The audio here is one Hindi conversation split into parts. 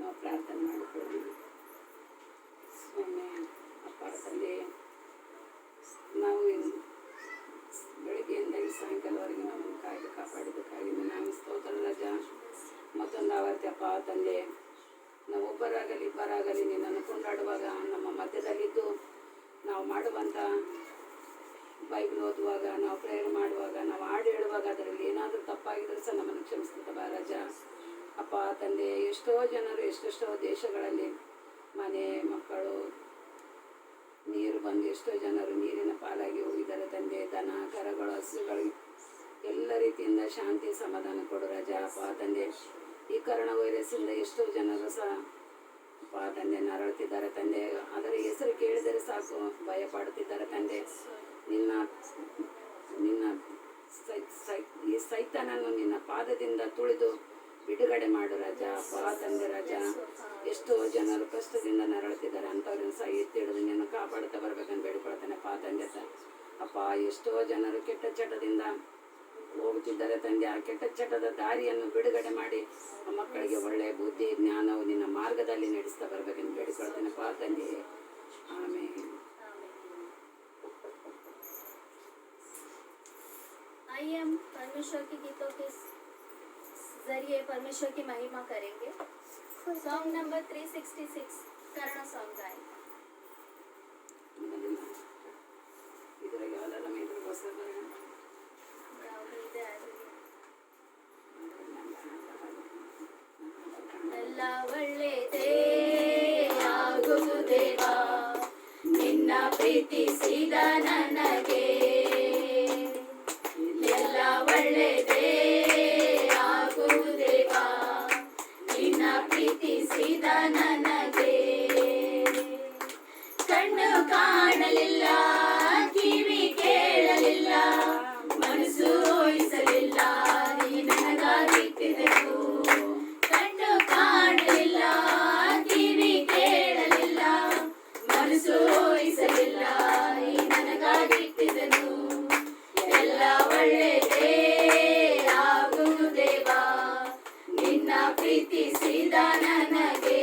ನಾವು ಪ್ರಾರ್ಥನೆ ಮಾಡಿಕೊಳ್ಳೋಣ. ಸ್ವಾಮಿ ಅಪ್ಪ ತಂದೆ, ನಾವು ಬೆಳಗ್ಗೆಯಿಂದ ಈ ಸಾಯಂಕಾಲವರೆಗೆ ನಮ್ಮನ್ನು ಕಾಯ್ದು ಕಾಪಾಡಿದ್ದಕ್ಕಾಗಿ ನಾನು ಸ್ತೋತ್ರ ರಾಜ. ಮತ್ತೊಂದು ಆವರ್ತಿ ಅಪ್ಪ ತಂದೆ, ನಾವು ಒಬ್ಬರಾಗಲಿ ಇಬ್ಬರಾಗಲಿ ನಿನ್ನನ್ನು ಕೊಂಡಾಡುವಾಗ ನಮ್ಮ ಮಧ್ಯದಲ್ಲಿದ್ದು ನಾವು ಮಾಡುವಂಥ ಬೈಬಲ್ ಓದುವಾಗ, ನಾವು ಪ್ರೇಯರ್ ಮಾಡುವಾಗ, ನಾವು ಹಾಡು ಹೇಳುವಾಗ ಅದರಲ್ಲಿ ಏನಾದರೂ ತಪ್ಪಾಗಿದ್ರೂ ಸಹ ನಮ್ಮನ್ನು ಕ್ಷಮಿಸ್ತದೆ ರಾಜ. ಅಪ್ಪ ತಂದೆ, ಎಷ್ಟೋ ಜನರು ಎಷ್ಟೆಷ್ಟೋ ದೇಶಗಳಲ್ಲಿ ಮನೆ ಮಕ್ಕಳು ನೀರು ಬಂದು ಎಷ್ಟೋ ಜನರು ನೀರಿನ ಪಾಲಾಗಿ ಹೋಗಿದ್ದಾರೆ ತಂದೆ. ದನ ಕರಗಳು ಹಸುಗಳು ಎಲ್ಲ ರೀತಿಯಿಂದ ಶಾಂತಿ ಸಮಾಧಾನ ಕೊಡು ರಾಜ. ಅಪ್ಪ ತಂದೆ, ಈ ಕರೋನಾ ವೈರಸ್ಸಿಂದ ಎಷ್ಟೋ ಜನರು ಸಹ ಅಪ್ಪ ತಂದೆ ನರಳುತ್ತಿದ್ದಾರೆ ತಂದೆ. ಅದರ ಹೆಸರು ಕೇಳಿದರೆ ಸಾಕು ಭಯ ಪಡುತ್ತಿದ್ದಾರೆ ತಂದೆ. ನಿನ್ನ ನಿನ್ನ ಈ ಸೈತಾನನ್ನು ನಿನ್ನ ಪಾದದಿಂದ ತುಳಿದು ಬಿಡುಗಡೆ ಮಾಡು ರಾಜ. ಅಪ್ಪ ತಂದೆ ರಾಜ, ಎಷ್ಟೋ ಜನರು ಕಷ್ಟದಿಂದ ನರಳುತ್ತಿದ್ದಾರೆ, ಅಂಥವ್ರನ್ನ ಸಹ ಎತ್ತಿ ಹಿಡಿದು ನಿನ್ನ ಕಾಪಾಡುತ್ತಾ ಬರ್ಬೇಕಂತ ಬೇಡಿಕೊಳ್ತಾನೆ ಅಪ್ಪ ತಂದೆ. ಅಪ್ಪ ಎಷ್ಟೋ ಜನರು ಕೆಟ್ಟ ಚಟದಿಂದ ಹೋಗುತ್ತಿದ್ದಾರೆ ತಂದೆ. ಆ ಕೆಟ್ಟ ಚಟದ ದಾರಿಯನ್ನು ಬಿಡುಗಡೆ ಮಾಡಿ ಆ ಮಕ್ಕಳಿಗೆ ಒಳ್ಳೆಯ ಬುದ್ಧಿ ಜ್ಞಾನವು ನಿನ್ನ ಮಾರ್ಗದಲ್ಲಿ ನಡೆಸ್ತಾ ಬರ್ಬೇಕಂತ ಬೇಡಿಕೊಳ್ತೇನೆ ಅಪ್ಪ ತಂದೆ. ಆಮೇಲೆ आइए हम परमेश्वर के गीतों के जरिए परमेश्वर की महिमा करेंगे। सॉन्ग नंबर 366 करुणा सॉन्ग गाएंगे। ಎಲ್ಲ ಒಳ್ಳೆಯದೇ ಆಗುವುದೇವಾ ನಿನ್ನ ಪ್ರೀತಿಸಿದ ನನಗೆ, ಎಲ್ಲ ಒಳ್ಳೆಯದೇ ಆಗುವುದೇವಾ ನಿನ್ನ ಪ್ರೀತಿಸಿದ ನನಗೆ. ಕಣ್ಣು ಕಾಣಲಿಲ್ಲ, ಕಿವಿ ಕೇಳಲಿಲ್ಲ, ಮನಸ್ಸು ಊಹಿಸಲಿಲ್ಲ, ನೀ ನನಗಾಗಿಟ್ಟಿದೆವು. ಕಣ್ಣು ಕಾಣಲಿಲ್ಲ, ಕಿವಿ ಕೇಳಲಿಲ್ಲ, ಮನಸ್ಸು ಊಹಿಸಲಿಲ್ಲ, ನೀ ನನಗಾಗಿಟ್ಟಿದೆನು. ಎಲ್ಲ ಒಳ್ಳೆಯದೇ ಆಗುವುದೇವಾ ನಿನ್ನ ಪ್ರೀತಿಸಿದ ನನಗೆ,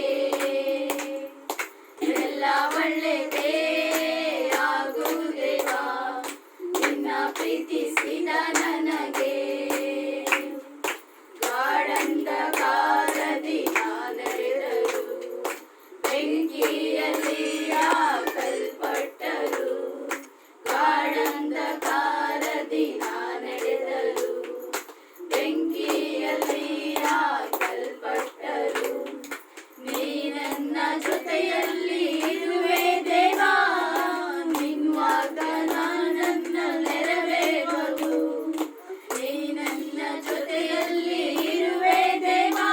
ಎಲ್ಲ ಒಳ್ಳೆಯದೇ ಆಗುವುದೇವಾ ನಿನ್ನ ಪ್ರೀತಿಸಿದ ನನಗೆ. ಗಾಢಂಧಕಾರದಿ ನಡೆದರು, ಬೆಂಕಿಯಲ್ಲಿ ಹಾಕಲ್ಪಟ್ಟರು. ಗಾಢಂಧಕಾರದಿ ನಡೆದರು, ಬೆಂಕಿಯಲ್ಲಿ ಹಾಕಲ್ಪಟ್ಟರು. ನೀ ನನ್ನ ಜೊತೆಯಲ್ಲಿ ಇರುವೆ ದೇವಾ, ನಿನ್ನ ವಾಗ್ದಾನ ನನ್ನ ನೆರವೇರುವುದು. ನೀ ನನ್ನ ಜೊತೆಯಲ್ಲಿ ಇರುವೆ ದೇವಾ,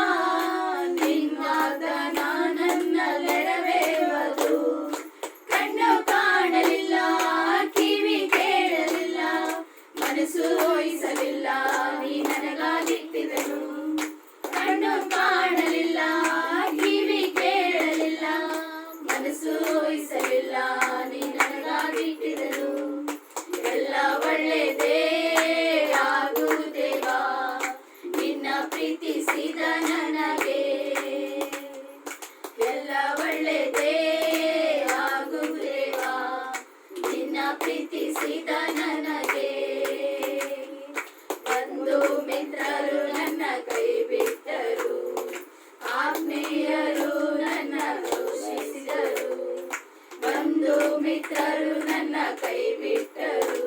ನಿನ್ನ ವಾಗ್ದಾನ ನನ್ನ ನೆರವೇರುವುದು. ಕಣ್ಣು ಕಾಣಲಿಲ್ಲ, ಕಿವಿ ಕೇಳಲಿಲ್ಲ, ಮನಸ್ಸು ಊಹಿಸಲಿಲ್ಲ, ನೀ ನನಗಾಗಿಟ್ಟಿದೆನು. ಕಣ್ಣು ಕಾಣಲಿಲ್ಲ, ಕಿವಿ ಕೇಳಲಿಲ್ಲ, ಮನಸ್ಸು ಊಹಿಸಲಿಲ್ಲ, ನೀ ನನಗಾಗಿಟ್ಟಿದೆನು. ಎಲ್ಲ ಒಳ್ಳೆಯದೇ ಆಗುವುದೇವಾ ನಿನ್ನ ಪ್ರೀತಿಸಿದ ನನಗೆ, ಎಲ್ಲ ಒಳ್ಳೆಯದೇ ಆಗುವುದೇವಾ ನಿನ್ನ ಪ್ರೀತಿಸಿದ ನನಗೆ. ಬಂಧು ಮಿತ್ರರು ನನ್ನ ಕೈ ಬಿಟ್ಟರು, ಆತ್ಮೀಯರು ನನ್ನ ದೂಷಿಸಿದರು. ಬಂಧು ಮಿತ್ರರು ನನ್ನ ಕೈ ಬಿಟ್ಟರು,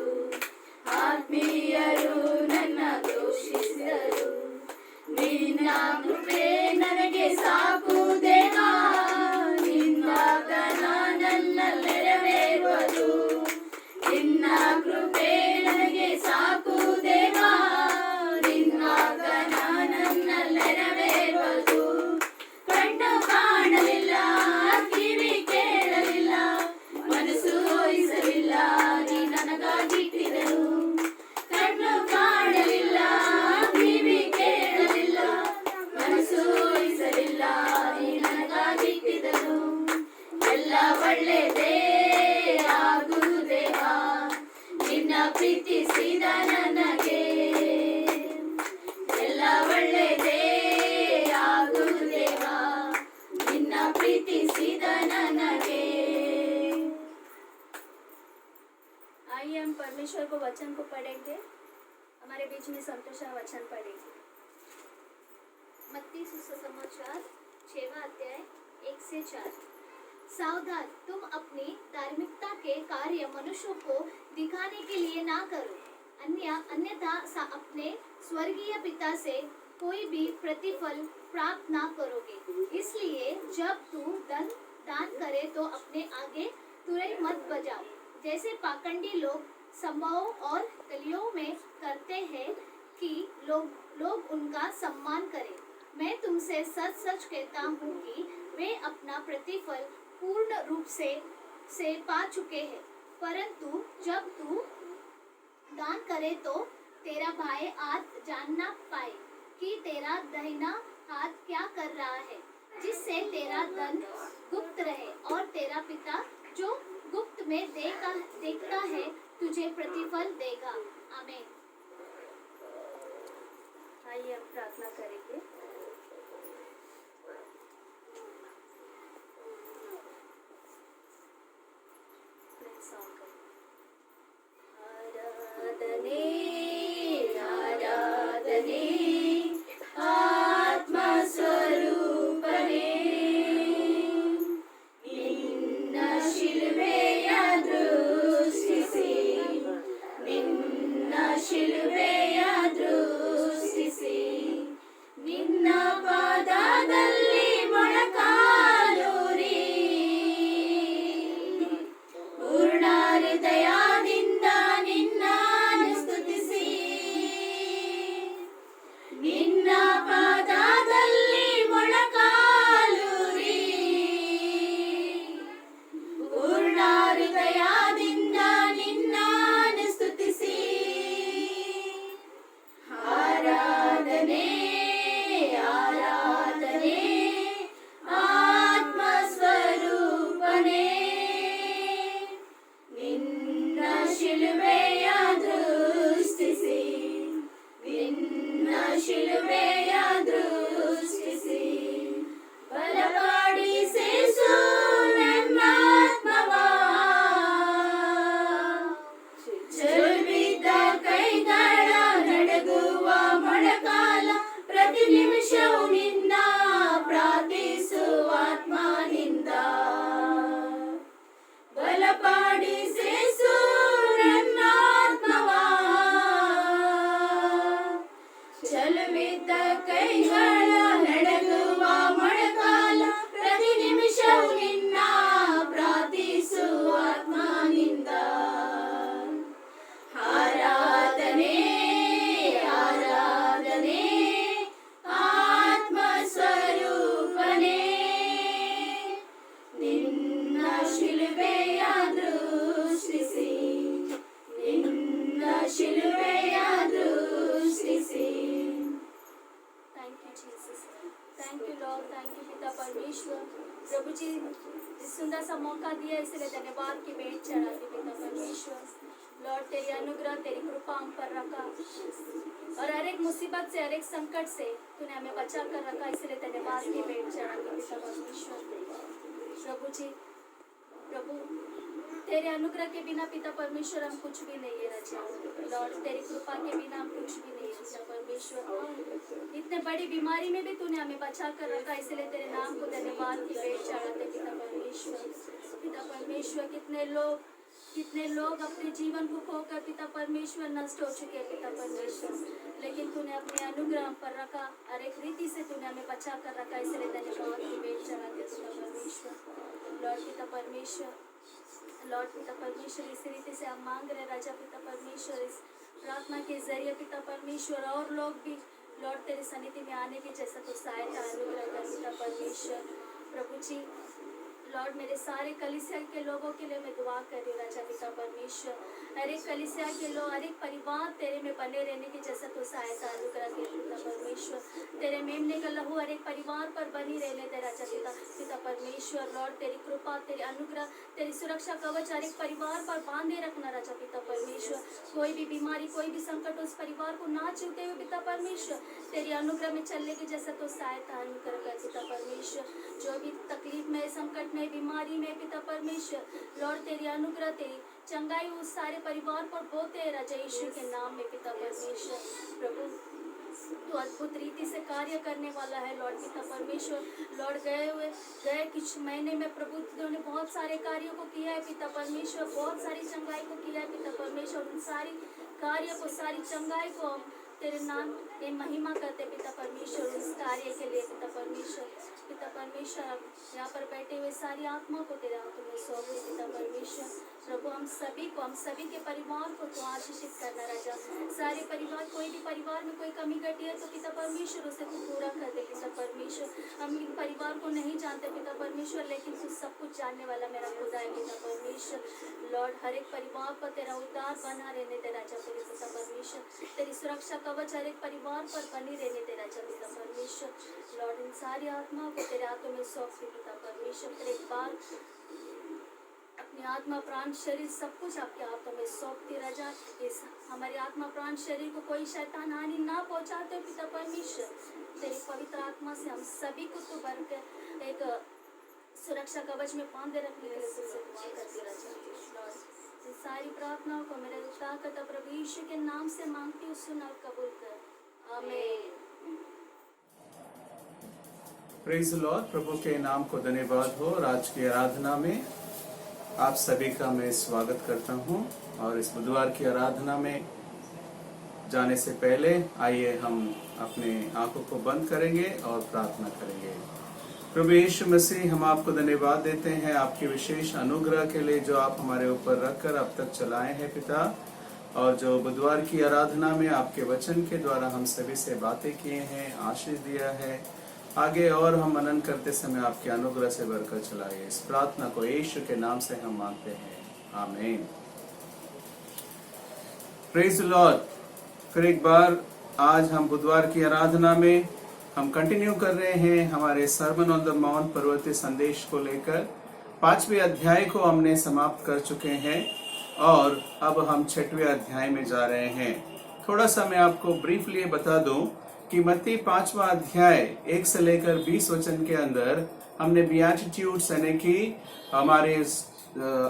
ಆತ್ಮೀಯರು ನನ್ನ ದೂಷಿಸಿದರು. ನಿನ್ನ ಕೃಪೆ ನನಗೆ ಸಾಕು ದೇವಾ, ನಿನ್ನ ವಾಗ್ದಾನ ನನ್ನ ನೆರವೇರುವುದು. ನಿನ್ನ ಕೃಪೆ ನನಗೆ ಸಾಕು ದೇವಾ, ನಿನ್ನ ವಾಗ್ದಾನ ನನ್ನ ನೆರವೇರುವುದು. ಕಣ್ಣು ಕಾಣಲಿಲ್ಲ, ಕಿವಿ ಕೇಳಲಿಲ್ಲ, ಮನಸ್ಸು ಊಹಿಸಲಿಲ್ಲ, ನೀ ನನಗಾಗಿಟ್ಟಿದೆನು. ಕಣ್ಣು ಕಾಣಲಿಲ್ಲ, ಕಿವಿ ಕೇಳಲಿಲ್ಲ, ಮನಸ್ಸು ಊಹಿಸಲಿಲ್ಲ, ನೀ ನನಗಾಗಿಟ್ಟಿದೆನು. ಎಲ್ಲ ಒಳ್ಳೆಯದೇ ಆಗುವುದೇವಾ ನಿನ್ನ ಪ್ರೀತಿಸಿದ ನನಗೆ, ಎಲ್ಲ ಒಳ್ಳೆಯದೇ ಆಗುವುದೇವಾ आइए हम परमेश्वर को वचन को पढ़ेंगे। हमारे बीच में संतोषा वचन पढ़ेंगे। मत्ती सुसमाचार 6वां अध्याय 1 से 4। सावधान, तुम अपनी धार्मिकता के कार्य मनुष्यों को दिखाने के लिए ना करो, अन्यथा अपने स्वर्गीय पिता से कोई भी प्रतिफल प्राप्त ना करोगे। इसलिए जब तू दान करे तो अपने आगे तुरई मत बजाओ, जैसे पाखंडी लोग सभाओं और गलियों में करते हैं कि लोग उनका सम्मान करें। मैं तुमसे सच सच कहता हूँ कि वे अपना प्रतिफल पूर्ण रूप से पा चुके हैं। परंतु जब तू दान करे तो तेरा भाई हाथ जान ना पाए कि तेरा दाहिना हाथ क्या कर रहा है, जिससे तेरा धन गुप्त रहे, और तेरा पिता जो गुप्त में देखता है तुझे प्रतिफल देगा। आमीन। आइए हम प्रार्थना करेंगे। आराधने आराधने आत्मा स्वरूपने, ನಿನ್ನ ಶಿಲುಬೆಯ ದೃಷ್ಟಿಸಿ, ನಿನ್ನ ಶಿಲುಬೆಯ ದೃಷ್ಟಿಸಿ, ನಿನ್ನ ಪಾದದಲ್ಲಿ ಮೊಣಕಾಲೂರಿ, ಪೂರ್ಣ ಹೃದಯದಿಂದ ನಿನ್ನನ್ನು ಸ್ತುತಿಸಿ, ನಿನ್ನ ಪಾದದಲ್ಲಿ ಮೊಣಕಾಲೂರಿ, ಪೂರ್ಣ ಹೃದಯದಿಂದ ನಿನ್ನನ್ನು ಸ್ತುತಿಸಿ. ಆರಾಧನೆ ಆರಾಧನೆ ಆತ್ಮ ಸ್ವರೂಪನೇ, ನಿನ್ನ ಶಿಲುಬೆಯ ದೃಷ್ಟಿಸಿ, ನಿನ್ನ ಶಿಲುಬೆಯ ದೃಷ್ಟಿಸಿ, ಬಲಪಡಿಸು ನನ್ನಾತ್ಮವ, ಚೆಲುವಿದ್ದ ಕೈಗಳ ನಡುಗುವ ಮೊಣಕಾಲ, ಪ್ರತಿ ನಿಮಿಷವೂ ನಿನ್ನ ಪ್ರಾರ್ಥಿಸುವ ಆತ್ಮನಿಂದ, ಬಲಪಡಿಸು ನನ್ನಾತ್ಮವ, ಚೆಲುವಿದ್ದ ಕೈಗಳ ನಡುಗುವ ಮೊಣಕಾಲ, ಪ್ರತಿ ನಿಮಿಷವೂ ನಿನ್ನ ಪ್ರಾರ್ಥಿಸುವ ಆತ್ಮನಿಂದ. ಆರಾಧನೆ ಆರಾಧನೆ ಆತ್ಮ ಸ್ವರೂಪನೇ, ನಿನ್ನ ಶಿಲುಬೆಯ ದೃಷ್ಟಿಸಿ, ನಿನ್ನ ಶಿಲುಬೆಯ ದೃಷ್ಟಿಸಿ. Thank you Jesus, thank you Lord, thank you पिता परमेश्वर। प्रभु जी इस सुंदर सा मौका दिया, इसलिए धन्यवाद की भेंट चढ़ाती पिता परमेश्वर। लॉर्ड तेरी अनुग्रह तेरी कृपा हम पर रखा, और हर एक मुसीबत से हर एक संकट से तूने हमें बचा कर रखा, इसलिए धन्यवाद की भेंट चढ़ाती पिता परमेश्वर। प्रभु जी, प्रभु तेरे अनुग्रह के बिना पिता परमेश्वर हम कुछ भी नहीं है राजा। लॉर्ड तेरी कृपा के बिना हम कुछ भी नहीं है पिता परमेश्वर। इतने बड़ी बीमारी में भी तूने हमें बचा कर रखा, इसलिए तेरे नाम को धन्यवाद की भेंट चढ़ाते पिता परमेश्वर। पिता परमेश्वर कितने लोग अपने जीवन को खोकर पिता परमेश्वर नष्ट हो चुके हैं पिता परमेश्वर, लेकिन तूने अपने अनुग्रह हम पर रखा, हर एक रीति से तूने हमें बचा कर रखा, इसलिए धन्यवाद की भेंट चढ़ाते पिता परमेश्वर। लॉर्ड पिता परमेश्वर, लॉर्ड पिता परमेश्वर, इस रीति से हम मांग रहे राजा पिता परमेश्वर, इस प्रार्थना के जरिए पिता परमेश्वर और लोग भी लॉर्ड तेरे सन्निधि में आने की जैसा तो सहायता अनुग्रह कर पिता परमेश्वर। प्रभु जी लॉर्ड मेरे सारे कलीसिया के लोगों के लिए मैं दुआ कर रही हूँ राजा पिता परमेश्वर। हर एक कलीसिया के लोग, हर एक परिवार तेरे में बने रहने की जैसा तो सहायता अनुग्रह के पिता परमेश्वर। तेरे मेमने का लहू हर एक परिवार पर बनी रहने दे राजा पिता परमेश्वर। लॉर्ड तेरी कृपा, तेरी अनुग्रह, तेरी सुरक्षा कवच हर एक परिवार पर बांधे रखना राजा पिता परमेश्वर। कोई भी बीमारी, कोई भी संकट उस परिवार को ना छूते हुए पिता परमेश्वर तेरी अनुग्रह में चलने की जैसा तो सहायता अनुग्रह कर पिता परमेश्वर। जो भी तकलीफ में, संकट में, बीमारी में पिता परमेश्वर, लॉर्ड तेरी अनुग्रह, चंगाई उस सारे परिवार पर होते राजा यीशु के नाम में पिता परमेश्वर। प्रभु तो अद्भुत रीति से कार्य करने वाला है लॉर्ड पिता परमेश्वर। लॉर्ड गए कुछ महीने में प्रभु ने बहुत सारे कार्यों को किया है पिता परमेश्वर, बहुत सारी चंगाई को किया है पिता परमेश्वर। उन सारी कार्य को, सारी चंगाई को हम तेरे नाम के महिमा करते पिता परमेश्वर, उस कार्य के लिए पिता परमेश्वर। पिता परमेश्वर अब यहाँ पर बैठे हुए सारी आत्मा को तेरे हाथों में सौंप दे पिता परमेश्वर। प्रभु हम सभी के परिवार को तो आशीषित करना राजा। सारे परिवार, कोई भी परिवार में कोई कमी घटी है तो पिता परमेश्वर उसे तू पूरा कर दे पिता परमेश्वर। हम इन परिवार को नहीं जानते पिता परमेश्वर, लेकिन तू सब कुछ जानने वाला मेरा खुदा है पिता परमेश्वर। लॉर्ड हर एक परिवार पर तेरा उद्धार बना रहने दे राजा तेरे पिता परमेश्वर। तेरी सुरक्षा कवच हर एक परिवार पर बनी रहने दे राजा पिता परमेश्वर। लॉर्ड इन सारी आत्मा को तेरे हाथों में सौंप दे पिता परमेश्वर। तेरे एक बार अपनी आत्मा प्राण शरीर सब कुछ आपके हाथों में सौंपती राजा। इस हमारी आत्मा प्राण शरीर को कोई शैतान हानि ना पहुंचाते पिता परमेश्वर। तेरी पवित्र आत्मा से हम सभी को तो भर के एक सुरक्षा कवच में बांधे रखने के लिए तुझसे दुआ करती राजा। लॉर्ड इस सारी प्रार्थनाओं को मेरे ताकत प्रभु यीशु के नाम से मांगती हूँ, सुन और कबूल कर, आमीन। Praise Lord. प्रभु के नाम को धन्यवाद हो। और आज की आराधना में आप सभी का मैं स्वागत करता हूं। और इस बुधवार की आराधना में जाने से पहले आइए हम अपने आंखों को बंद करेंगे और प्रार्थना करेंगे। प्रभु यीशु मसीह, हम आपको धन्यवाद देते हैं आपके विशेष अनुग्रह के लिए जो आप हमारे ऊपर रखकर अब तक चलाए हैं पिता। और जो बुधवार की आराधना में आपके वचन के द्वारा हम सभी से बातें किए हैं, आशीष दिया है, आगे और हम मनन करते समय आपके अनुग्रह से भरकर चलाइए। इस प्रार्थना को यीशु के नाम से हम मांगते हैं, आमीन। Praise the Lord. फिर एक बार आज हम बुधवार की आराधना में हम कंटिन्यू कर रहे हैं हमारे सर्मन ऑन द माउंट पर्वतीय संदेश को लेकर। 5वें अध्याय को हमने समाप्त कर चुके हैं और अब हम 6वें अध्याय में जा रहे हैं। थोड़ा सा मैं आपको ब्रीफली बता दूं कि मत्ती 5वां अध्याय 1 से लेकर 20 वचन के अंदर हमने बीएटिट्यूड्स यानी कि हमारे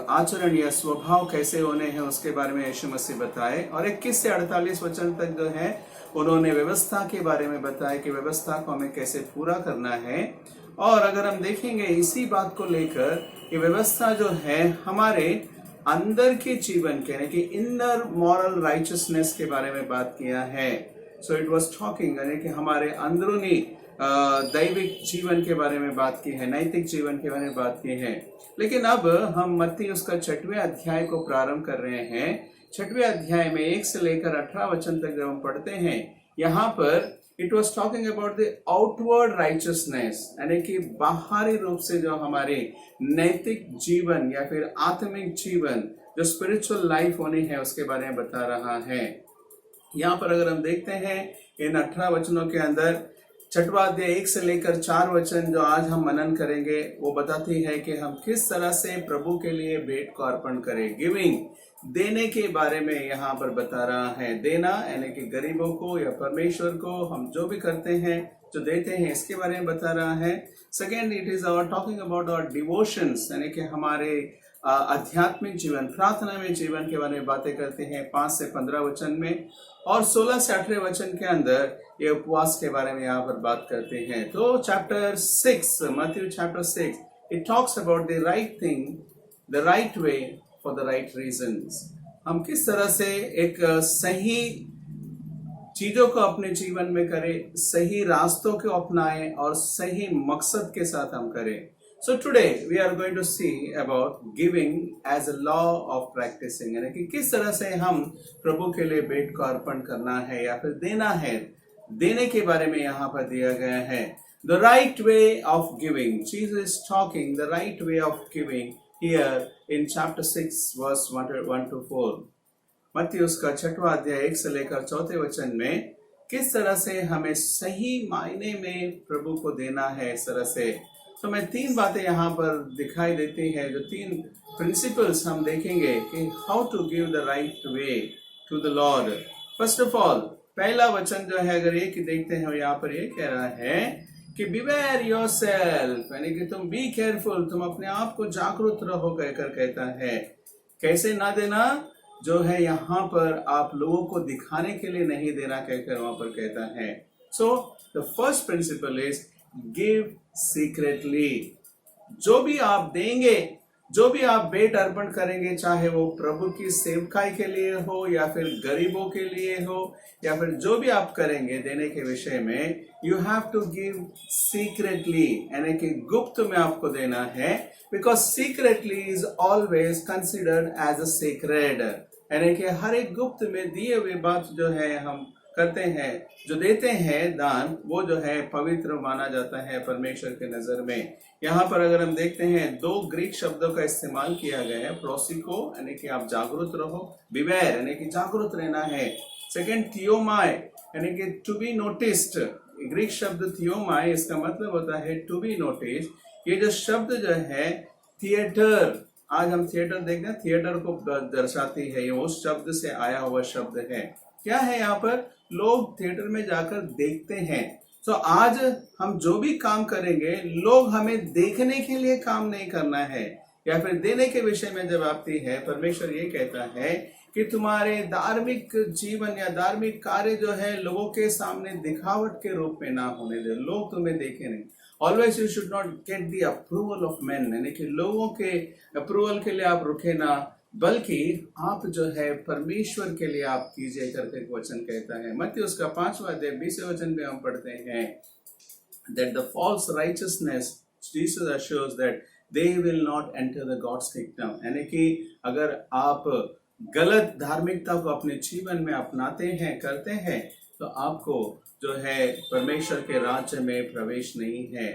आचरण या स्वभाव कैसे होने हैं उसके बारे में यीशु मसीह बताए। और 21 से 48 वचन तक जो है उन्होंने व्यवस्था के बारे में बताया कि व्यवस्था को हमें कैसे पूरा करना है। और अगर हम देखेंगे इसी बात को लेकर कि व्यवस्था जो है हमारे अंदर के जीवन के यानी कि इनर मॉरल राइचसनेस के बारे में बात किया है। सो इट वाज टॉकिंग यानी कि हमारे अंदरूनी दैविक जीवन के बारे में बात की है, नैतिक जीवन के बारे में बात की है। लेकिन अब हम मत्ती उसका 6वें अध्याय को प्रारंभ कर रहे हैं। 6वें अध्याय में 1 से लेकर 18 वचन तक जब हम पढ़ते हैं, यहाँ पर it was talking about the outward richness यानी कि बाहरी रूप से जो हमारे नैतिक जीवन या फिर आत्मिक जीवन जो स्पिरिचुअल लाइफ होनी है उसके बारे में बता रहा है। यहाँ पर अगर हम देखते हैं इन 18 वचनों के अंदर 6वां अध्याय 1 से लेकर 4 वचन जो आज हम मनन करेंगे वो बताती है कि हम किस तरह से प्रभु के लिए भेंट को अर्पण करें। गिविंग, देने के बारे में यहाँ पर बता रहा है। देना यानी कि गरीबों को या परमेश्वर को हम जो भी करते हैं, जो देते हैं, इसके बारे में बता रहा है। Second, it is our talking about our devotions यानी कि हमारे आध्यात्मिक जीवन, प्रार्थना में जीवन के बारे में बातें करते हैं 5 से 15 वचन में। और 16 से 18 वचन के अंदर ये उपवास के बारे में यहाँ पर बात करते हैं। तो chapter 6, Matthew chapter 6, it talks about the right thing, the right way for the right reasons. हम किस तरह से एक सही चीजों को अपने जीवन में करें, सही रास्तों को अपनाएं और सही मकसद के साथ हम करें। So today we are going to see about giving as a law of practicing यानी कि किस तरह से हम प्रभु के लिए भेंट को अर्पण करना है या फिर देना है, देने के बारे में यहाँ पर दिया गया है। The right way of giving, Jesus is talking the right way of giving here in chapter 6 verse 1 to 4। मत्ती उसका 6वां अध्याय 1 से लेकर 4 वचन में किस तरह से हमें सही मायने में प्रभु को देना है। इस तरह से तो मैं 3 बातें यहाँ पर दिखाई देती हैं, जो 3 प्रिंसिपल्स हम देखेंगे कि how to give the right way to the Lord. First of all, पहला वचन जो है अगर एक देखते हैं यहाँ पर ये कह रहा है कि बिवेयर योरसेल्फ यानी कि तुम बी केयरफुल, तुम अपने आप को जागरूक रहो कहकर कहता है। कैसे ना देना? जो है यहाँ पर आप लोगों को दिखाने के लिए नहीं देना कहकर वहां पर कहता है। So the first principal is give secretly. जो भी आप देंगे, जो भी आप भेंट अर्पण करेंगे, चाहे वो प्रभु की सेवकाई के लिए हो या फिर गरीबों के लिए हो या फिर जो भी आप करेंगे देने के विषय में, you have to give secretly, यानी कि गुप्त में आपको देना है। Because secretly is always considered as a secret, यानी कि हर एक गुप्त में दिए हुए बात जो है हम करते हैं, जो देते हैं दान, वो जो है पवित्र माना जाता है परमेश्वर के नजर में। यहाँ पर अगर हम देखते हैं 2 ग्रीक शब्दों का इस्तेमाल किया गया है। प्रोसिको यानी कि आप जागरूक रहो, बिवेर यानी कि जागरूक रहना है। सेकंड थियोमाय यानी कि टू बी नोटिस्ड। ग्रीक शब्द थियोमाय, इसका मतलब होता है टू बी नोटिस्ड। ये जो शब्द जो है थिएटर, आज हम थिएटर देखते हैं, थिएटर को दर्शाती है, ये उस शब्द से आया हुआ शब्द है। क्या है यहाँ पर? लोग थिएटर में जाकर देखते हैं। तो आज हम जो भी काम करेंगे, लोग हमें देखने के लिए काम नहीं करना है। या फिर देने के विषय में जब आती है, परमेश्वर ये कहता है कि तुम्हारे धार्मिक जीवन या धार्मिक कार्य जो है लोगों के सामने दिखावट के रूप में ना होने दे, लोग तुम्हें देखे नहीं। Always you should not get the approval of man, यानी कि लोगों के अप्रूवल के लिए आप रुके ना, बल्कि आप जो है परमेश्वर के लिए आप कीजिए करके वचन कहता है। मत्ती उसका 5वां अध्याय 20वें वचन में हम पढ़ते हैं that the false righteousness Jesus assures that they will not enter the God's kingdom, यानी कि अगर आप गलत धार्मिकता को अपने जीवन में अपनाते हैं, करते हैं, तो आपको जो है परमेश्वर के राज्य में प्रवेश नहीं है।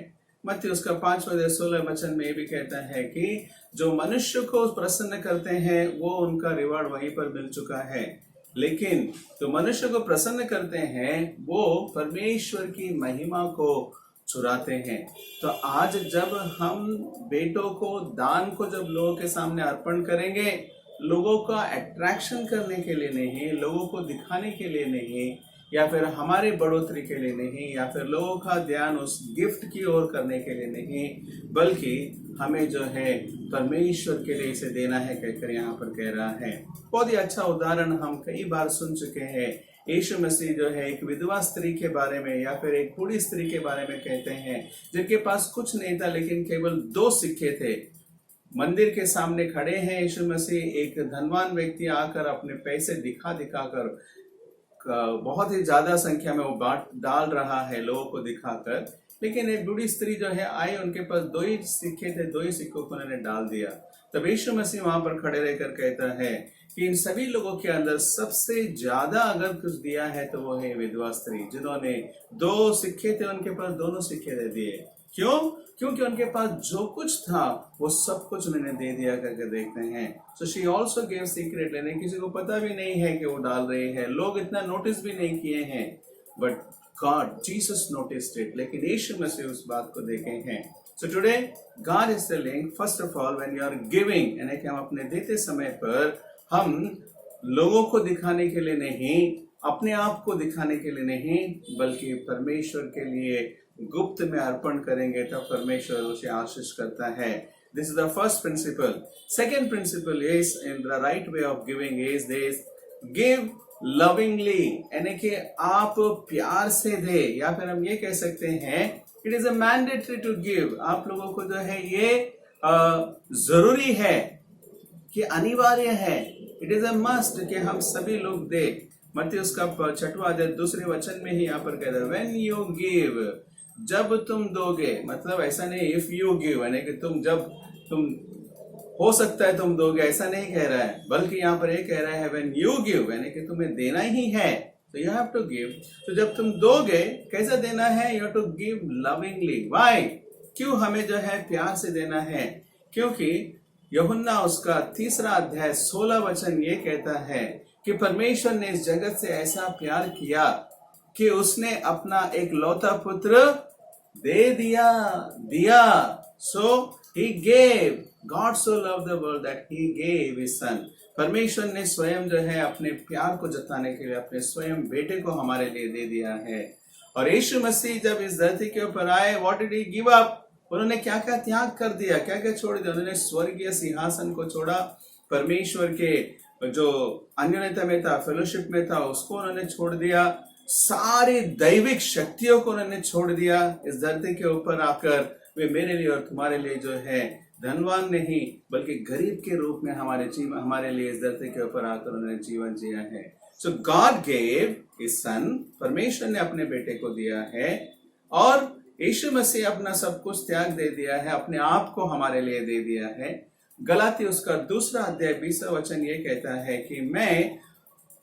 मत्ती उसका 5वां अध्याय 16 वचन में भी कहता है कि जो मनुष्य को प्रसन्न करते हैं वो उनका रिवार्ड वहीं पर मिल चुका है, लेकिन जो मनुष्य को प्रसन्न करते हैं वो परमेश्वर की महिमा को चुराते हैं। तो आज जब हम बेटों को, दान को जब लोगों के सामने अर्पण करेंगे, लोगों का अट्रैक्शन करने के लिए नहीं, लोगों को दिखाने के लिए नहीं, या फिर हमारे बढ़ोतरी के लिए नहीं, या फिर लोगों का ध्यान उस गिफ्ट की ओर करने के लिए नहीं, बल्कि हमें जो है परमेश्वर के लिए इसे देना है कहकर यहाँ पर कह रहा है। बहुत ही अच्छा उदाहरण हम कई बार सुन चुके हैं। यीशु मसीह जो है एक विधवा स्त्री के बारे में या फिर एक बूढ़ी स्त्री के बारे में कहते हैं, जिनके पास कुछ नहीं था लेकिन केवल 2 सिक्के थे। मंदिर के सामने खड़े हैं यीशु मसीह, एक धनवान व्यक्ति आकर अपने पैसे दिखा कर बहुत ही ज्यादा संख्या में वो बांट डाल रहा है लोगों को दिखाकर, लेकिन एक बूढ़ी स्त्री जो है आई, उनके पास 2 ही सिक्के थे, 2 ही सिक्कों को उन्होंने डाल दिया। तब यीशु मसीह वहां पर खड़े रहकर कहता है कि इन सभी लोगों के अंदर सबसे ज्यादा अगर कुछ दिया है तो वो है विधवा स्त्री, जिन्होंने 2 सिक्के थे उनके पास दोनों सिक्के दे दिए। क्यों? क्योंकि उनके पास जो कुछ था वो सब कुछ उन्होंने दे दिया करके देखते हैं। So she also gave secret, लेने किसी को पता भी नहीं है कि वो डाल रहे हैं, लोग इतना नोटिस भी नहीं किए हैं, but God Jesus noticed it, लेकिन यीशु मसीह उस बात को देखे हैं। So today God is telling, first of all when you are giving, यानी कि हम अपने देते समय पर हम लोगों को दिखाने के लिए नहीं, अपने आप को दिखाने के लिए नहीं, बल्कि परमेश्वर के लिए गुप्त में अर्पण करेंगे, तब परमेश्वर उसे आशीष करता है। This is the first principle. Second principle is in the right way of giving is this, give lovingly, यानी कि आप प्यार से दे, या फिर हम ये कह सकते हैं it is a mandatory to give. आप लोगों को जो है ये जरूरी है कि अनिवार्य है, इट इज अ मस्ट कि हम सभी लोग दे। मत्ती उसका 6वां अध्याय 2 वचन में ही यहाँ पर कहता है व्हेन यू गिव, जब तुम दोगे, मतलब ऐसा नहीं इफ यू गिव, यानी कि तुम हो सकता है तुम दोगे, ऐसा नहीं कह रहा है, बल्कि यहाँ पर ये कह रहा है व्हेन यू गिव, यानी कि तुम्हें देना ही है, तो यू हैव टू गिव। तो जब तुम दोगे, कैसा देना है? You have to give lovingly. Why? क्यों हमें जो है प्यार से देना है? क्योंकि यूहन्ना उसका 3 अध्याय 16 वचन ये कहता है कि परमेश्वर ने इस जगत से ऐसा प्यार किया कि उसने अपना एक लौता पुत्र दे दिया। So he gave, God so loved the world that he gave his son. परमेश्वर ने स्वयं जो है अपने प्यार को जताने के लिए अपने स्वयं बेटे को हमारे लिए दे दिया है। और यीशु मसीह जब इस धरती के ऊपर आए, what did he give up? उन्होंने क्या क्या त्याग कर दिया, क्या क्या छोड़ दिया? उन्होंने स्वर्गीय सिंहासन को छोड़ा, परमेश्वर के जो अन्योन्यता में था, फेलोशिप में था, उसको उन्होंने छोड़ दिया, सारी दैविक शक्तियों को उन्होंने छोड़ दिया। इस धरती के ऊपर आकर वे मेरे लिए और तुम्हारे लिए जो है धनवान नहीं बल्कि गरीब के रूप में हमारे लिए इस धरती के ऊपर आकर उन्होंने जीवन जिया है। सो गॉड गेव हिज सन, परमेश्वर ने अपने बेटे को दिया है और यीशु मसीह अपना सब कुछ त्याग दे दिया है, अपने आप को हमारे लिए दे दिया है। गलाती उसका 2 अध्याय 20वां वचन ये कहता है कि मैं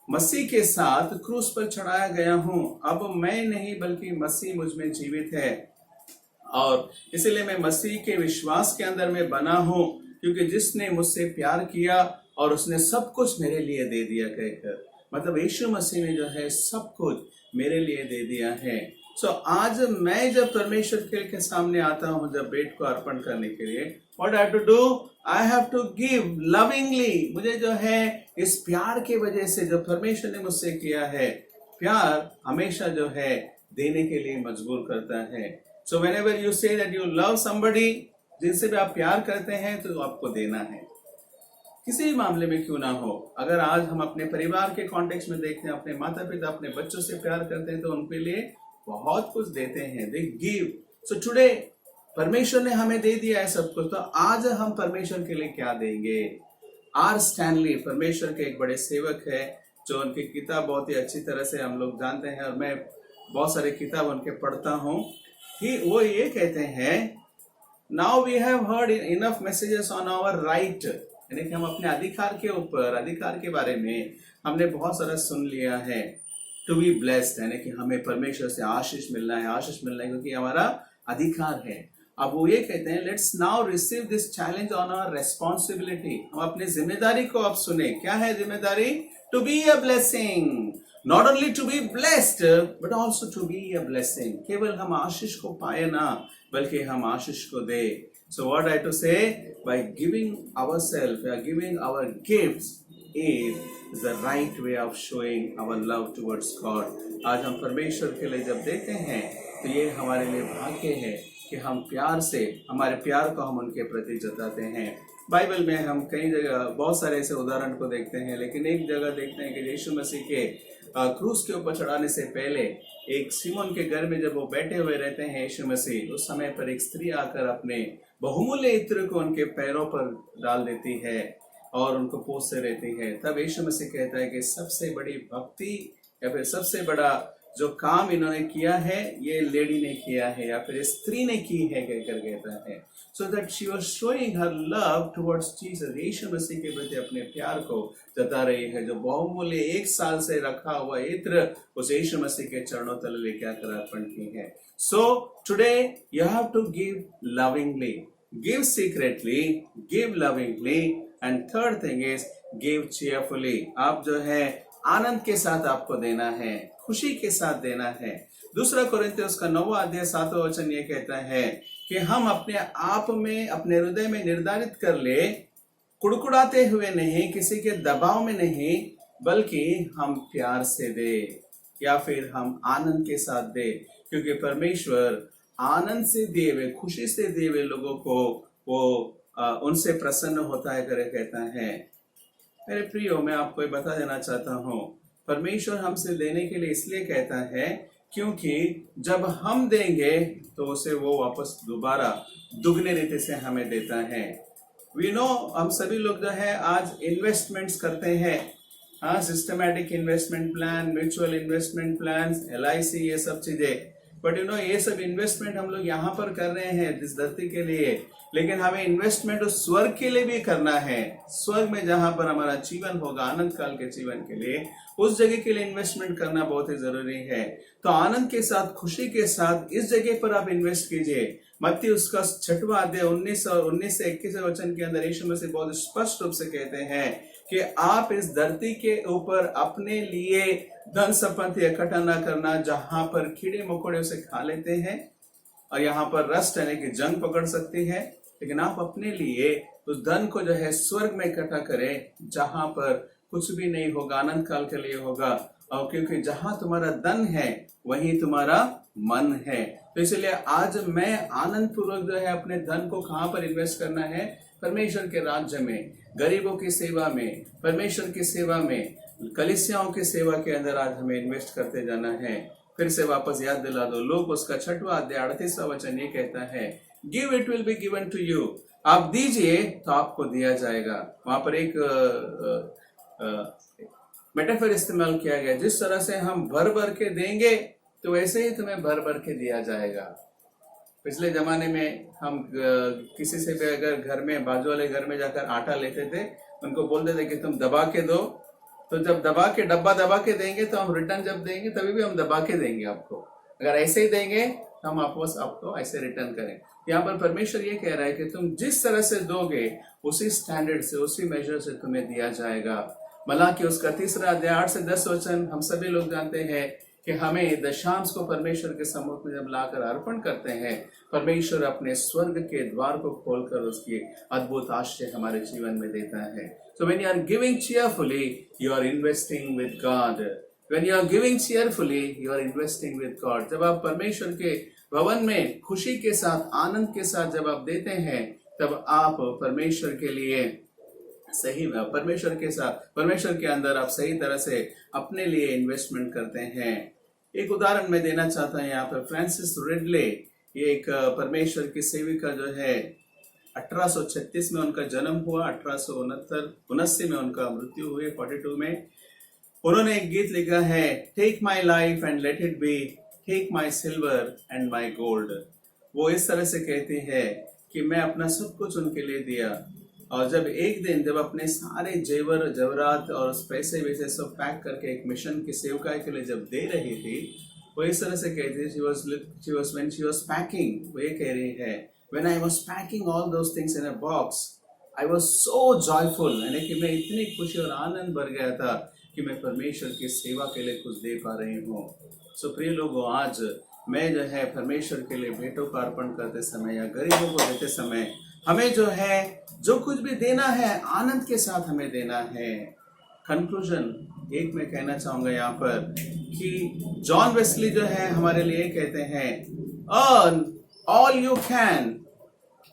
मसीह के साथ क्रूस पर चढ़ाया गया हूं, अब मैं नहीं बल्कि मसीह मुझ में जीवित है और इसलिए मैं मसीह के विश्वास के अंदर में बना हूं, क्योंकि जिसने मुझसे प्यार किया और उसने सब कुछ मेरे लिए दे दिया कहकर, मतलब यीशु मसीह ने जो है सब कुछ मेरे लिए दे दिया है। सो आज मैं जब परमेश्वर के सामने आता हूं, जब बेट को अर्पण करने के लिए, what I have to do, I have to give lovingly. मुझे जो है इस प्यार के वजह से जो परमेश्वर ने मुझसे किया है, प्यार हमेशा जो है देने के लिए मजबूर करता है। So whenever you say that you love somebody, जिनसे भी आप प्यार करते हैं तो आपको देना है, किसी भी मामले में क्यों ना हो। अगर आज हम अपने परिवार के कॉन्टेक्स्ट में देखते हैं, अपने माता पिता अपने बच्चों से प्यार करते हैं तो उनके लिए बहुत कुछ देते हैं, दे गिव। सो टुडे परमेश्वर ने हमें दे दिया है सब कुछ, तो आज हम परमेश्वर के लिए क्या देंगे। आर स्टैनली परमेश्वर के एक बड़े सेवक है, जो उनकी किताब बहुत ही अच्छी तरह से हम लोग जानते हैं और मैं बहुत सारे किताब उनके पढ़ता हूँ। वो ये कहते हैं, now we have heard enough messages on our right, यानी कि हम अपने अधिकार के ऊपर, अधिकार के बारे में हमने बहुत सारा सुन लिया है। टू बी ब्लेस्ड, यानी कि हमें परमेश्वर से आशीष मिलना है, आशीष मिलना है क्योंकि हमारा अधिकार है। अब वो ये कहते हैं, let's now receive this challenge on our responsibility. हम अपनी जिम्मेदारी को अब सुने। क्या है जिम्मेदारी? To be a blessing, not only to be blessed but also to be a blessing. केवल हम आशीष को पाए ना, बल्कि हम आशीष को दे। So what I to say, by giving ourself या giving our gifts is the right way of showing our love towards God। आज हम परमेश्वर के लिए जब देते हैं तो ये हमारे लिए भाग्य है कि हम प्यार से, हमारे प्यार को हम उनके प्रति जताते हैं। बाइबल में हम कई जगह बहुत सारे ऐसे उदाहरण को देखते हैं, लेकिन एक जगह देखते हैं कि यीशु मसीह के क्रूस के ऊपर चढ़ाने से पहले एक सिमोन के घर में जब वो बैठे हुए रहते हैं यीशु मसीह, उस समय पर एक स्त्री आकर अपने बहुमूल्य इत्र को उनके पैरों पर डाल देती है और उनको पोसते रहती है। तब यीशु मसीह कहता है कि सबसे बड़ी भक्ति या फिर सबसे बड़ा जो काम इन्होंने किया है ये लेडी ने किया है या फिर स्त्री ने की है कहकर कहता है। So that she was showing her love towards Jesus. यीशु मसीह के प्रति अपने प्यार को जता रही है। जो बहुमूल्य 1 साल से रखा हुआ इत्र उस यीशु मसीह के चरणों तले लेके आकर अर्पण की है। So today you have to give lovingly, give secretly, give lovingly, and third thing is give cheerfully. आप जो है आनंद के साथ आपको देना है, खुशी के साथ देना है। 2 कोरिन्थियों का 9वां अध्याय 7वां वचन ये कहता है कि हम अपने आप में, अपने हृदय में निर्धारित कर ले, कुड़कुड़ाते हुए नहीं, किसी के दबाव में नहीं, बल्कि हम प्यार से दे या फिर हम आनंद के साथ दे, क्योंकि परमेश्वर आनंद से दिए हुए, खुशी से दिए हुए लोगों को वो उनसे प्रसन्न होता है करे कहता है। मेरे प्रियो, मैं आपको ये बता देना चाहता हूँ, परमेश्वर हमसे देने के लिए इसलिए कहता है क्योंकि जब हम देंगे तो उसे वो वापस दोबारा दुगने रीति से हमें देता है। वी नो, हम सभी लोग जो है आज इन्वेस्टमेंट्स करते हैं, हाँ, systematic investment plan, mutual investment plan, LIC, ये सब चीजें। बट ये सब इन्वेस्टमेंट हम लोग यहाँ पर कर रहे हैं इस धरती के लिए, लेकिन हमें इन्वेस्टमेंट उस स्वर्ग के लिए भी करना है। स्वर्ग में जहां पर हमारा जीवन होगा, आनंद काल के जीवन के लिए, उस जगह के लिए इन्वेस्टमेंट करना बहुत ही जरूरी है। तो आनंद के साथ, खुशी के साथ इस जगह पर आप इन्वेस्ट कीजिए। मत्ती उसका 6वां अध्याय 19 से 21 वचन के अंदर यीशु मसीह बहुत स्पष्ट रूप से कहते हैं कि आप इस धरती के ऊपर अपने लिए धन संपत्ति इकट्ठा न करना, जहां पर कीड़े मकोड़े उसे खा लेते हैं और यहाँ पर रस्ट यानी कि जंग पकड़ सकती है, लेकिन आप अपने लिए उस धन को जो है स्वर्ग में इकट्ठा करें, जहां पर कुछ भी नहीं होगा, आनंद काल के लिए होगा। और क्योंकि जहां तुम्हारा धन है वहीं तुम्हारा मन है। तो इसलिए आज मैं आनंद पूर्वक जो है अपने धन को कहां पर इन्वेस्ट करना है, परमेश्वर के राज्य में, गरीबों की सेवा में, परमेश्वर की सेवा में, कलीसियाओं की सेवा के अंदर आज हमें इन्वेस्ट करते जाना है। फिर से वापस याद दिला दो, लोग उसका 6वां अध्याय 38वां वचन ये कहता है, give it will be given to you, आप दीजिए तो आपको दिया जाएगा। वहां पर एक मेटाफर इस्तेमाल किया गया, जिस तरह से हम भर भर के देंगे तो वैसे ही तुम्हें भर भर के दिया जाएगा। पिछले जमाने में हम किसी से भी अगर घर में, बाजू वाले घर में जाकर आटा लेते थे, उनको बोलते थे कि तुम दबा के दो, तो जब दबा के डब्बा दबा के देंगे तो हम रिटर्न जब देंगे तभी भी हम दबा के देंगे आपको। अगर ऐसे ही देंगे तो हम वापस आपको ऐसे रिटर्न करें। यहाँ पर परमेश्वर ये कह रहा है कि तुम जिस तरह से दोगे उसी स्टैंडर्ड से, उसी मेजर से तुम्हें दिया जाएगा। मलाकी उसका 3 अध्याय 8 से 10 वचन हम सभी लोग जानते हैं कि हमें दशांश को परमेश्वर के सम्मुख में जब लाकर अर्पण करते हैं, परमेश्वर अपने स्वर्ग के द्वार को खोलकर उसकी अद्भुत आश्चर्य हमारे जीवन में देता है। So when you are giving cheerfully, you are investing with God. When you are giving cheerfully, you are investing with God. जब आप परमेश्वर के भवन में खुशी के साथ, आनंद के साथ जब आप देते हैं, तब आप परमेश्वर के लिए सही में, परमेश्वर के साथ, परमेश्वर के अंदर आप सही तरह से अपने लिए इन्वेस्टमेंट करते हैं। एक उदाहरण मैं देना चाहता हूँ यहाँ पर। फ्रांसिस रिडले, ये एक परमेश्वर की सेविका जो है, 1836 में उनका जन्म हुआ, 1869 में उनका मृत्यु हुई, 42 में। उन्होंने एक गीत लिखा है, take my life and let it be, take my silver and my gold. वो इस तरह से कहती है कि मैं अपना सब कुछ उनके लिए दिया, और जब एक दिन जब अपने सारे जेवर जवरात और पैसे वैसे सब पैक करके एक मिशन की सेवकाई के लिए जब दे रही थी, वो इस तरह से कहती है, when she was packing, वो ये कह रही है, when I was packing all those things in a box, I was so joyful, यानी कि मैं इतनी खुशी और आनंद भर गया था कि मैं परमेश्वर की सेवा के लिए कुछ दे पा रही हूँ। सो प्रिय लोगों, आज मैं जो है परमेश्वर के लिए भेंटों का अर्पण करते समय या गरीबों को देते समय हमें जो है, जो कुछ भी देना है, आनंद के साथ हमें देना है। कंक्लूजन एक मैं कहना चाहूंगा यहाँ पर कि जॉन वेस्ली जो है हमारे लिए कहते हैं, earn all you can,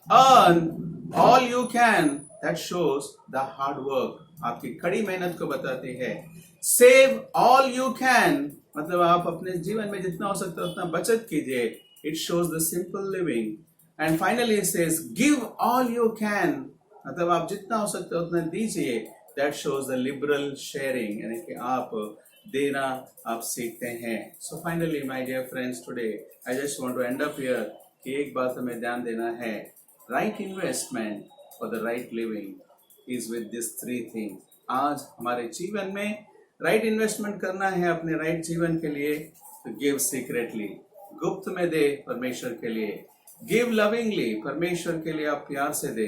earn all you can, that shows the hard work, आपकी कड़ी मेहनत को बताती है। सेव ऑल यू कैन, मतलब आप अपने जीवन में जितना हो सकता है उतना बचत कीजिए, it shows the simple living. And finally it says give all you can, मतलब आप जितना हो सकता है उतना दीजिए, that shows the liberal sharing, यानी कि आप देना आप सीखते हैं। So finally my dear friends, today I just want to end up here कि एक बात हमें ध्यान देना है, right investment for the right living is with this 3 things. आज हमारे जीवन में राइट इन्वेस्टमेंट करना है अपने राइट जीवन के लिए, तो गिव सीक्रेटली, गुप्त में दे परमेश्वर के लिए। गिव लविंगली, परमेश्वर के लिए आप प्यार से दे।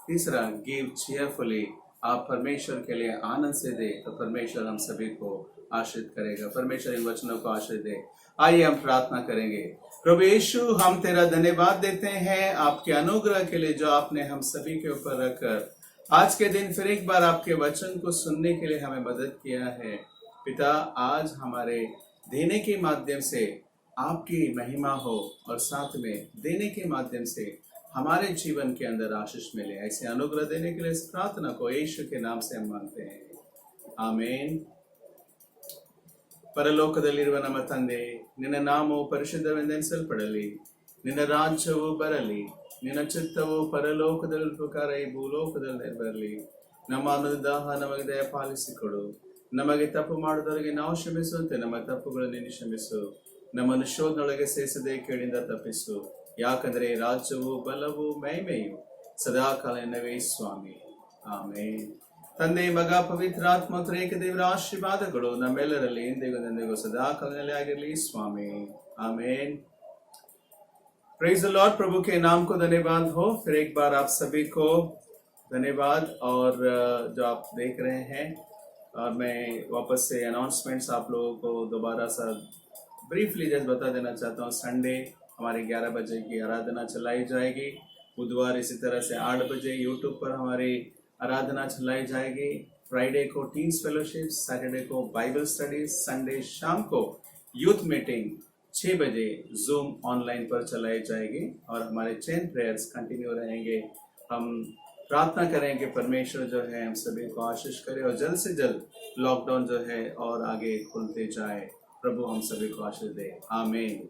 तीसरा, गिव चीयरफुली, आप परमेश्वर के लिए आनंद से दे, तो परमेश्वर हम सभी को आशीर्वाद करेगा। परमेश्वर इन वचनों को आशीर्वाद दे। आइए हम प्रार्थना करेंगे। प्रभु यीशु, हम तेरा धन्यवाद देते हैं आपके अनुग्रह के लिए जो आपने हम सभी के ऊपर रखकर आज के दिन फिर एक बार आपके वचन को सुनने के लिए हमें मदद किया है। पिता, आज हमारे देने के माध्यम से आपकी महिमा हो और साथ में देने के माध्यम से हमारे जीवन के अंदर आशीष मिले। ऐसे अनुग्रह देने के लिए इस प्रार्थना को यीशु के नाम से हम मांगते हैं, आमीन। ಪರಲೋಕದಲ್ಲಿರುವ ನಮ್ಮ ತಂದೆ, ನಿನ್ನ ನಾಮವು ಪರಿಶುದ್ಧವೆಂದೆನಿಸಲ್ಪಡಲಿ, ನಿನ್ನ ರಾಜ್ಯವು ಬರಲಿ, ನಿನ್ನ ಚಿತ್ತವು ಪರಲೋಕದಲ್ಲಿ ಪ್ರಕಾರ ಈ ಭೂಲೋಕದಲ್ಲಿ ನೆರವೇರಲಿ. ನಮ್ಮ ಅನುದಾಹ ನಮಗೆ ದಯಪಾಲಿಸಿಕೊಡು. ನಮಗೆ ತಪ್ಪು ಮಾಡಿದವರಿಗೆ ನಾವು ಕ್ಷಮಿಸುವಂತೆ ನಮ್ಮ ತಪ್ಪುಗಳನ್ನು ನೀನು ಕ್ಷಮಿಸು. ನಮ್ಮನ್ನು ಶೋಧನೊಳಗೆ ಸೇರಿಸದೆ ಕೇಳಿಂದ ತಪ್ಪಿಸು. ಯಾಕಂದರೆ ರಾಜ್ಯವು ಬಲವು ಮಹಿಮೆಯು ಸದಾಕಾಲ ನಿನ್ನವೇ ಸ್ವಾಮಿ, ಆಮೇನ್. ತಂದೆ, ಮಗ, ಪವಿತ್ರಾತ್ಮ ತ್ರೇಕ ದೇವರ ಆಶೀರ್ವಾದಗಳು ನಮ್ಮೆಲ್ಲರಲ್ಲಿ ಇಂದಿಗೂ ಸದಾಕಾಲದಲ್ಲಿ ಆಗಿರಲಿ ಸ್ವಾಮಿ, ಆಮೇನ್। Praise the Lord. प्रभु के नाम को धन्यवाद हो। फिर एक बार आप सभी को धन्यवाद। और जो आप देख रहे हैं, और मैं वापस से अनाउंसमेंट्स आप लोगों को दोबारा सा ब्रीफली जस्ट बता देना चाहता हूँ। संडे हमारे 11 बजे की आराधना चलाई जाएगी। बुधवार इसी तरह से 8 बजे यूट्यूब पर हमारी आराधना चलाई जाएगी। फ्राइडे को टीन्स फेलोशिप, सैटरडे को बाइबल स्टडी, संडे शाम को यूथ मीटिंग 6 बजे जूम ऑनलाइन पर चलाई जाएगी। और हमारे चेन प्रेयर्स कंटिन्यू रहेंगे। हम प्रार्थना करें कि परमेश्वर जो है हम सभी को आशीष करे और जल्द से जल्द लॉकडाउन जो है और आगे खुलते जाए। प्रभु हम सभी को आशीष दे। आमीन।